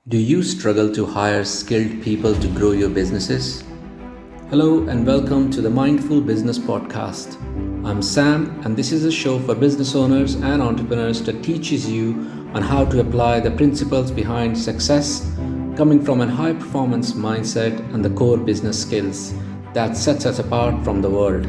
Do you struggle to hire skilled people to grow your businesses? Hello and welcome to the Mindful Business Podcast. I'm Sam, and this is a show for business owners and entrepreneurs that teaches you on how to apply the principles behind success, coming from a high performance mindset and the core business skills that sets us apart from the world.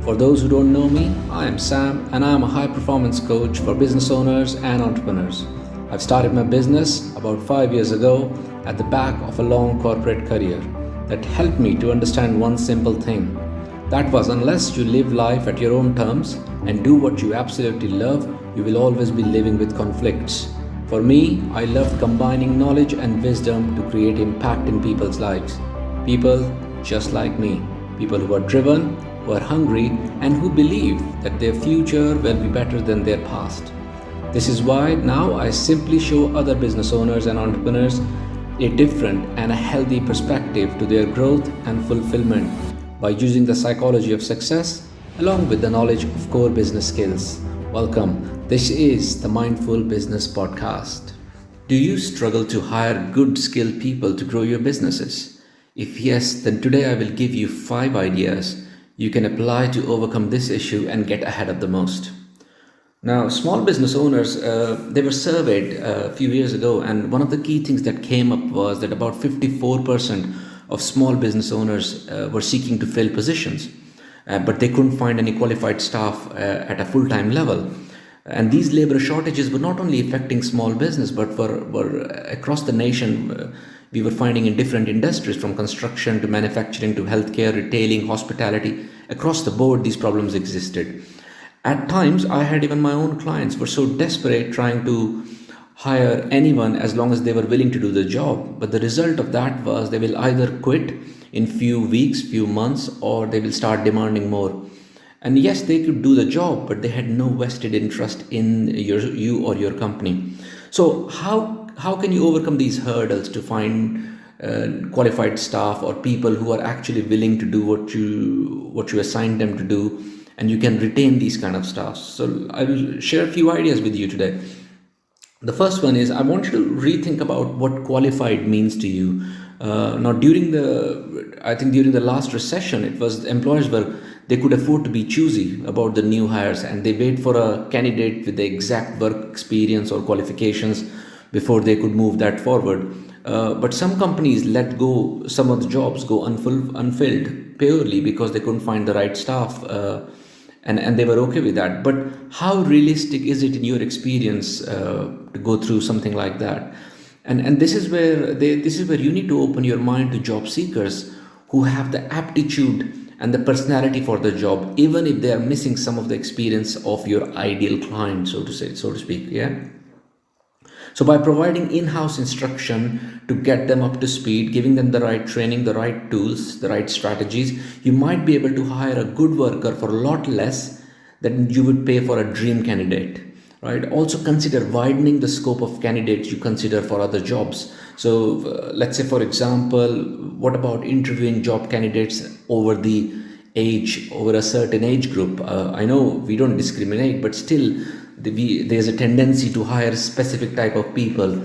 For those who don't know me, I am Sam, and I am a high performance coach for business owners and entrepreneurs. I've started my business about 5 years ago at the back of a long corporate career that helped me to understand one simple thing. That was, unless you live life at your own terms and do what you absolutely love, you will always be living with conflicts. For me, I loved combining knowledge and wisdom to create impact in people's lives. People just like me. People who are driven, who are hungry, and who believe that their future will be better than their past. This is why now I simply show other business owners and entrepreneurs a different and a healthy perspective to their growth and fulfillment by using the psychology of success along with the knowledge of core business skills. Welcome. This is the Mindful Business Podcast. Do you struggle to hire good skilled people to grow your businesses? If yes, then today I will give you 5 ideas you can apply to overcome this issue and get ahead of the most. Now, small business owners, they were surveyed a few years ago, and one of the key things that came up was that about 54% of small business owners were seeking to fill positions, but they couldn't find any qualified staff at a full-time level. And these labor shortages were not only affecting small business, but were across the nation. We were finding in different industries, from construction to manufacturing to healthcare, retailing, hospitality. Across the board, these problems existed. At times, I had even my own clients were so desperate trying to hire anyone as long as they were willing to do the job. But the result of that was they will either quit in few weeks, few months, or they will start demanding more. And yes, they could do the job, but they had no vested interest in you or your company. So how can you overcome these hurdles to find qualified staff or people who are actually willing to do what you assigned them to do, and you can retain these kind of staff? So I will share a few ideas with you today. The first one is, I want you to rethink about what qualified means to you. Now, during the last recession, it was employers they could afford to be choosy about the new hires, and they wait for a candidate with the exact work experience or qualifications before they could move that forward. But some companies let go some of the jobs go unfilled purely because they couldn't find the right staff, and they were okay with that. But how realistic is it in your experience to go through something like that? And this is where you need to open your mind to job seekers who have the aptitude and the personality for the job, even if they are missing some of the experience of your ideal client, so to speak. Yeah. So by providing in-house instruction to get them up to speed, giving them the right training, the right tools, the right strategies, you might be able to hire a good worker for a lot less than you would pay for a dream candidate. Right? Also consider widening the scope of candidates you consider for other jobs. So let's say, for example, what about interviewing job candidates over a certain age group? I know we don't discriminate, but still there's a tendency to hire specific type of people.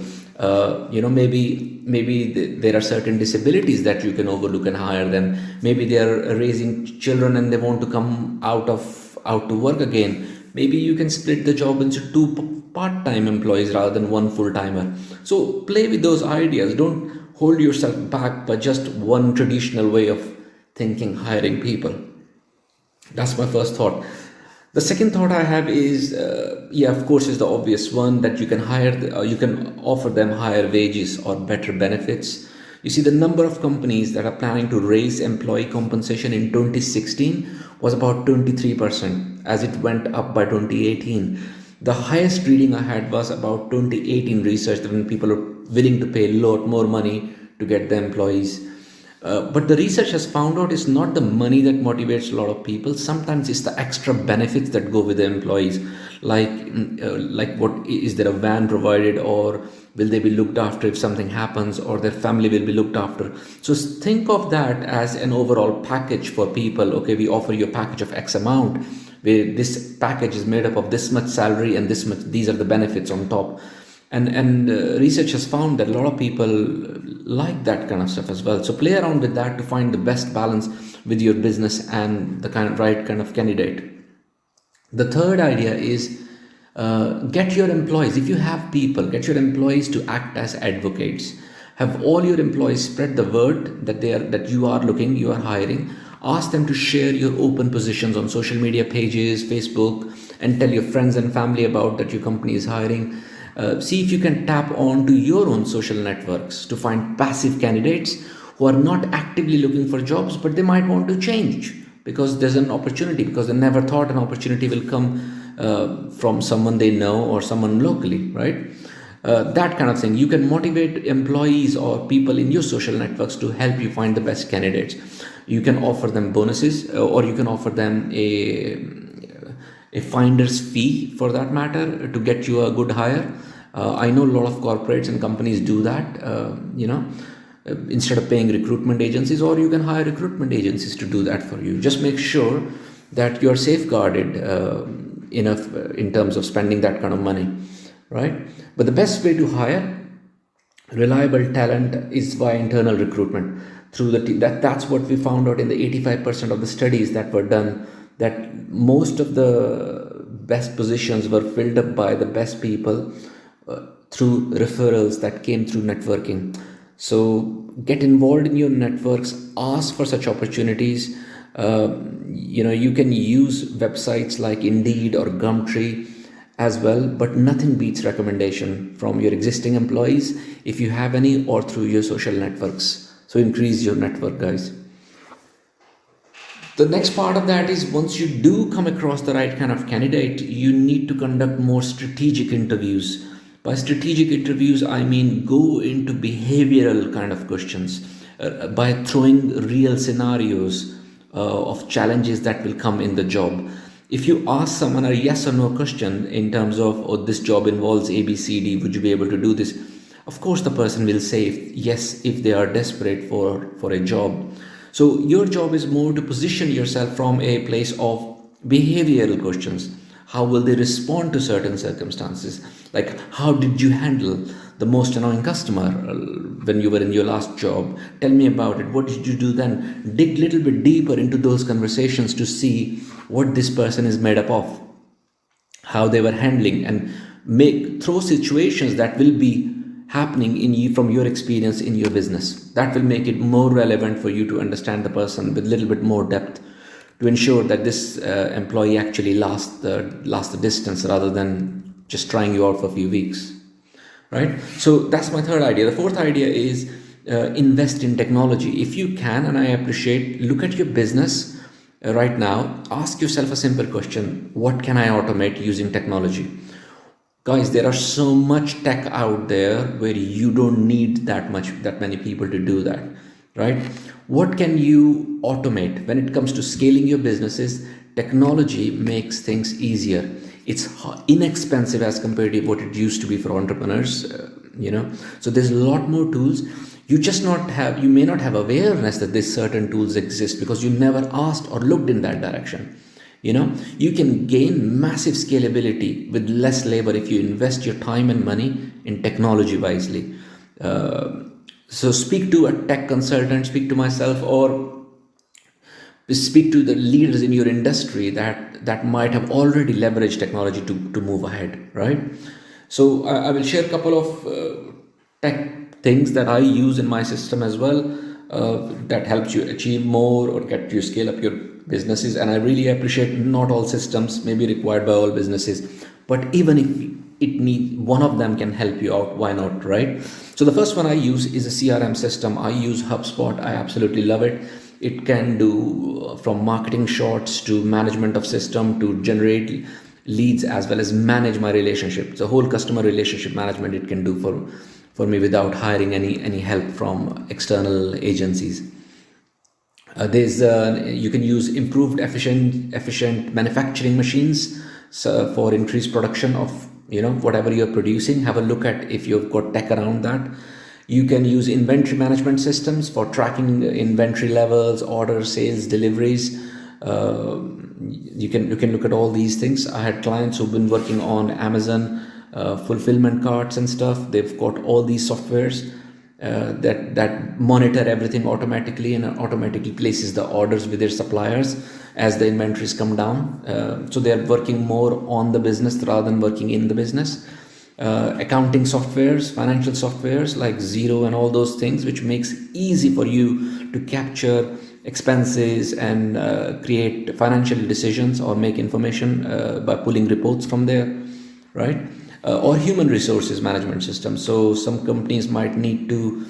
Maybe there are certain disabilities that you can overlook and hire them. Maybe they are raising children and they want to come out to work again. Maybe you can split the job into 2 part-time employees rather than 1 full-timer. So play with those ideas. Don't hold yourself back by just one traditional way of thinking, hiring people. That's my first thought. The second thought I have is, of course, is the obvious one, that you can offer them higher wages or better benefits. You see, the number of companies that are planning to raise employee compensation in 2016 was about 23%, as it went up by 2018. The highest reading I had was about 2018 research, when people are willing to pay a lot more money to get the employees. But the research has found out it's not the money that motivates a lot of people. Sometimes it's the extra benefits that go with the employees, like what is there a van provided, or will they be looked after if something happens, or their family will be looked after. So think of that as an overall package for people. Okay, we offer you a package of X amount, where this package is made up of this much salary and this much. These are the benefits on top. And research has found that a lot of people like that kind of stuff as well. So play around with that to find the best balance with your business and the right kind of candidate. The third idea is get your employees. If you have people, get your employees to act as advocates. Have all your employees spread the word that you are looking, you are hiring. Ask them to share your open positions on social media pages, Facebook, and tell your friends and family about that your company is hiring. See if you can tap on to your own social networks to find passive candidates who are not actively looking for jobs, but they might want to change because there's an opportunity, because they never thought an opportunity will come from someone they know or someone locally, right? That kind of thing. You can motivate employees or people in your social networks to help you find the best candidates. You can offer them bonuses, or you can offer them a finder's fee for that matter to get you a good hire. I know a lot of corporates and companies do that, instead of paying recruitment agencies, or you can hire recruitment agencies to do that for you. Just make sure that you're safeguarded enough in terms of spending that kind of money, right? But the best way to hire reliable talent is via internal recruitment through the team. That's what we found out in the 85% of the studies that were done, that most of the best positions were filled up by the best people through referrals that came through networking. So get involved in your networks, ask for such opportunities. You can use websites like Indeed or Gumtree as well, but nothing beats recommendation from your existing employees if you have any, or through your social networks. So increase your network, guys. The next part of that is, once you do come across the right kind of candidate, you need to conduct more strategic interviews. By strategic interviews, I mean go into behavioral kind of questions by throwing real scenarios of challenges that will come in the job. If you ask someone a yes or no question in terms of, oh, this job involves A, B, C, D, would you be able to do this? Of course, the person will say yes if they are desperate for a job. So your job is more to position yourself from a place of behavioral questions. How will they respond to certain circumstances? Like, how did you handle the most annoying customer when you were in your last job? Tell me about it. What did you do then? Dig a little bit deeper into those conversations to see what this person is made up of, how they were handling, and throw situations that will be happening in you from your experience in your business. That will make it more relevant for you to understand the person with a little bit more depth, to ensure that this employee actually lasts the distance rather than just trying you out for a few weeks, right? So that's my third idea. The fourth idea is invest in technology. If you can, and I appreciate, look at your business right now, ask yourself a simple question: what can I automate using technology? Guys, there are so much tech out there where you don't need that many people to do that, right? What can you automate? When it comes to scaling your businesses, technology makes things easier. It's inexpensive as compared to what it used to be for entrepreneurs, So there's a lot more tools. You may not have awareness that these certain tools exist because you never asked or looked in that direction. You can gain massive scalability with less labor if you invest your time and money in technology wisely. So speak to a tech consultant, speak to myself, or speak to the leaders in your industry that might have already leveraged technology to move ahead, right? So I will share a couple of tech things that I use in my system as well, that helps you achieve more or get you scale up your businesses. And I really appreciate, not all systems may be required by all businesses, but even if one of them can help you out, why not, right? So the first one I use is a CRM system. I use HubSpot. I absolutely love it. It can do from marketing shots to management of system to generate leads, as well as manage my relationship. The whole customer relationship management it can do for me without hiring any help from external agencies. You can use improved efficient manufacturing machines for increased production of whatever you're producing. Have a look at if you've got tech around that. You can use inventory management systems for tracking inventory levels, orders, sales, deliveries. You can look at all these things. I had clients who've been working on Amazon fulfillment carts and stuff. They've got all these softwares that monitor everything automatically and automatically places the orders with their suppliers as the inventories come down. So they are working more on the business rather than working in the business. Accounting softwares, financial softwares like Zero and all those things, which makes easy for you to capture expenses and create financial decisions or make information by pulling reports from there, right? Or human resources management system. So some companies might need to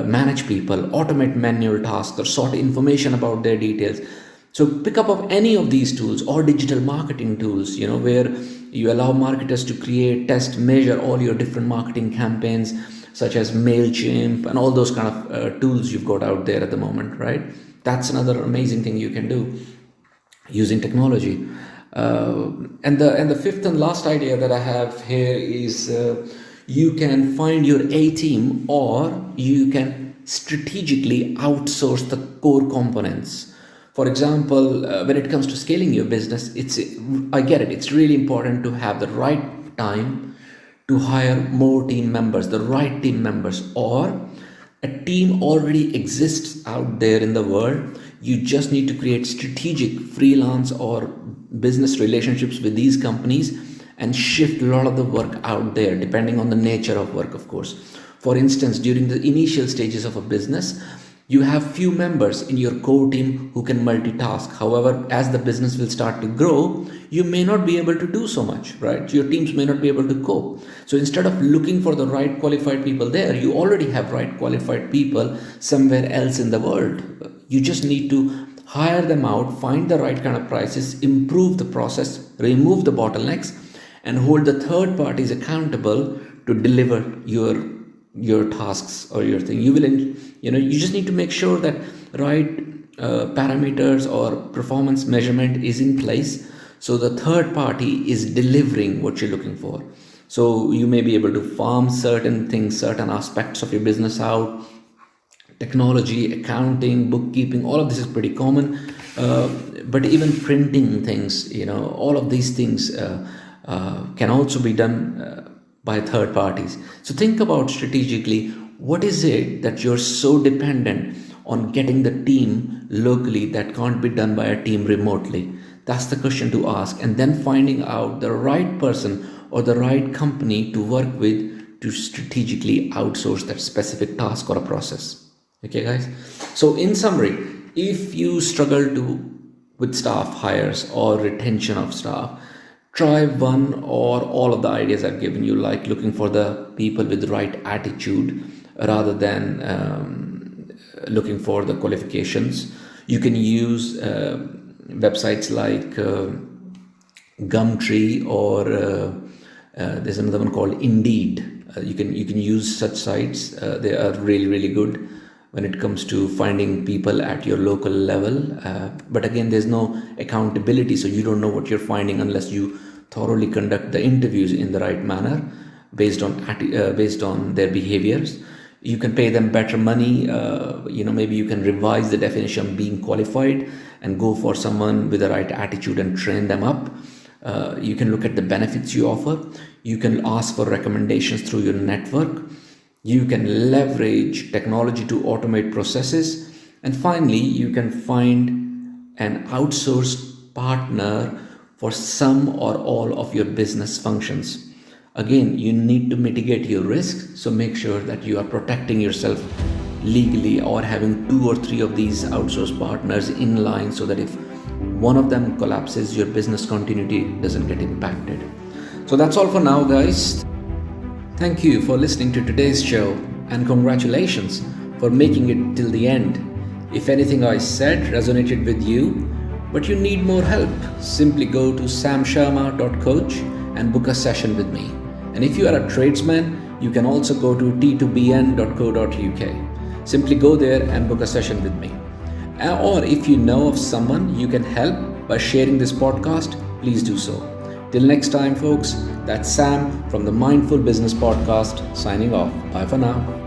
manage people, automate manual tasks, or sort information about their details. So pick up of any of these tools or digital marketing tools, where you allow marketers to create, test, measure all your different marketing campaigns, such as MailChimp and all those kind of tools you've got out there at the moment, right? That's another amazing thing you can do using technology. And the fifth and last idea that I have here is you can find your A team, or you can strategically outsource the core components. For example, when it comes to scaling your business, I get it. It's really important to have the right time to hire more team members, the right team members, or a team already exists out there in the world. You just need to create strategic freelance or business relationships with these companies and shift a lot of the work out there, depending on the nature of work, of course. For instance, during the initial stages of a business, you have few members in your core team who can multitask. However, as the business will start to grow, you may not be able to do so much, right? Your teams may not be able to cope. So instead of looking for the right qualified people there, you already have right qualified people somewhere else in the world. You just need to hire them out, find the right kind of prices, improve the process, remove the bottlenecks, and hold the third parties accountable to deliver your tasks or your thing. You just need to make sure that right parameters or performance measurement is in place, so the third party is delivering what you're looking for. So you may be able to farm certain things, certain aspects of your business out. Technology, accounting, bookkeeping, all of this is pretty common. But even printing things, all of these things can also be done by third parties. So think about strategically, what is it that you're so dependent on getting the team locally that can't be done by a team remotely? That's the question to ask, and then finding out the right person or the right company to work with to strategically outsource that specific task or a process. Okay, guys. So in summary, if you struggle with staff hires or retention of staff, try one or all of the ideas I've given you, like looking for the people with the right attitude rather than looking for the qualifications. You can use websites like Gumtree, or there's another one called Indeed. You can use such sites. They are really, really good when it comes to finding people at your local level. But again, there's no accountability, so you don't know what you're finding unless you thoroughly conduct the interviews in the right manner based on their behaviors. You can pay them better money. Maybe you can revise the definition of being qualified and go for someone with the right attitude and train them up. You can look at the benefits you offer. You can ask for recommendations through your network. You can leverage technology to automate processes. And finally, you can find an outsourced partner for some or all of your business functions. Again, you need to mitigate your risk, so make sure that you are protecting yourself legally or having 2 or 3 of these outsourced partners in line, so that if one of them collapses, your business continuity doesn't get impacted. So that's all for now, guys. Thank you for listening to today's show, and congratulations for making it till the end. If anything I said resonated with you, but you need more help, simply go to samsharma.coach and book a session with me. And if you are a tradesman, you can also go to t2bn.co.uk. Simply go there and book a session with me. Or if you know of someone you can help by sharing this podcast, please do so. Till next time, folks, that's Sam from the Mindful Business Podcast signing off. Bye for now.